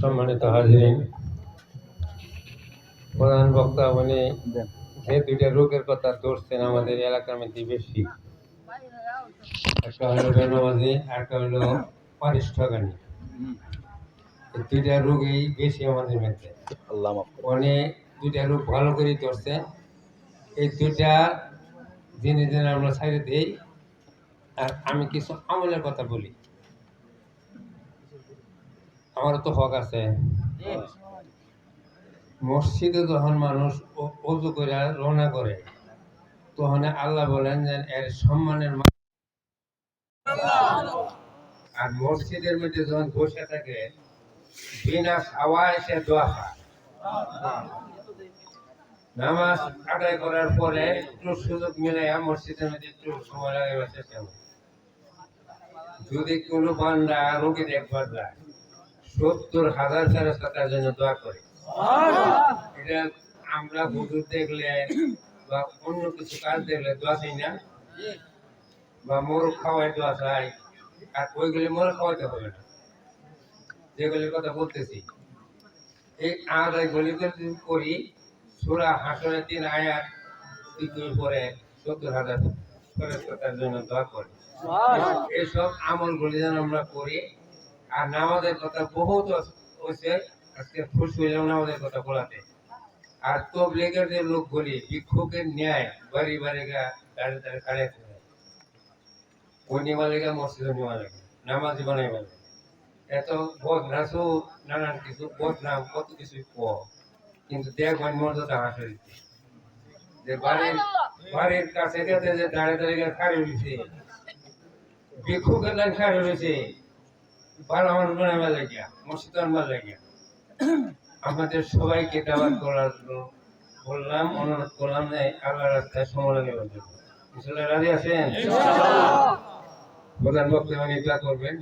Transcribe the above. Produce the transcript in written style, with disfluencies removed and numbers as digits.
সম্মানিত হাজিরিন, প্রধান বক্তা উনি যে দুইটা রোগের কথা ধরছেন আমাদের এলাকার মধ্যে বেশি, একটা হলো বেনামাজি, একটা হলো পারিষ্ঠগামী। এই দুইটা রোগই বেশি আমাদের মধ্যে। উনি দুইটা রোগ ভালো করে ধরছে। এই দুইটা দিনে দিনে আমরা ছাড়ে দিই। আর আমি কিছু আমলের কথা বলি, আমারও তো হক আছে। মসজিদে যখন মানুষ অজু করে রওনা করে, তখন আল্লাহ বলেন যে এর সম্মানের আর মসজিদের মধ্যে যখন বসে থাকে বিনা খাওয়ায় সে দোয়া খায়। নামাজ আদায় করার পরে একটু সুযোগ মিলে মসজিদের মধ্যে একটু সময় লাগাবার চেষ্টা করে। যদি কোনো বান্দা রোগী দেখবার যায় 70,000 ফেরেশতা তার জন্য দোয়া করে। এটা আমরা হুজুর দেখলে বা অন্য কিছু কাজ দেখলে দোয়া চাই না, বা মোরগ খাওয়াই দোয়া চাই। আর ওইগুলি মোরগ খাওয়াইতে হবে না, যেগুলির কথা বলতেছি। এই আদায়গুলি করি সূরা হাশরের 3 আয়াত 2 পরে 70,000 ফেরেশতার জন্য দোয়া করে। এইসব আমলগুলি যেন আমরা করি। আর নামাজের কথা বহুত হচ্ছে, আজকে খুশি হইলাম নামাজের কথা বলাতে। আর তবলিগের যে লোকগুলি ভিক্ষুকের ন্যায় বাড়ি বাড়ি দাঁড়িয়ে দাঁড়িয়ে খাড়াইতে হয়, ওই নিবা লেগে মসজিদে নিবা লাগে, নামাজি বানাইবা লাগে। এত বদনাসও নানান কিছু বদনাম কত কিছু কিন্তু দেখবেন মর্যাদা হাসে দিচ্ছে যে বাড়ির কাছে যে দাঁড়িয়ে দাঁড়িয়ে খাড়ি রয়েছে, ভিক্ষুকের লাইন খাড়ি রয়েছে, ভালো মানুষ বানাইবা লাগিয়া, মসজিদ আনবার লাগিয়া। আমাদের সবাইকে দাওয়াত করার বললাম, অনুরোধ করলাম যে আল্লাহ রাস্তায় সময় লাগে জন্য। ইনশাআল্লাহ রাজি আছেন? প্রধান বক্তা উনি দোয়া করবেন।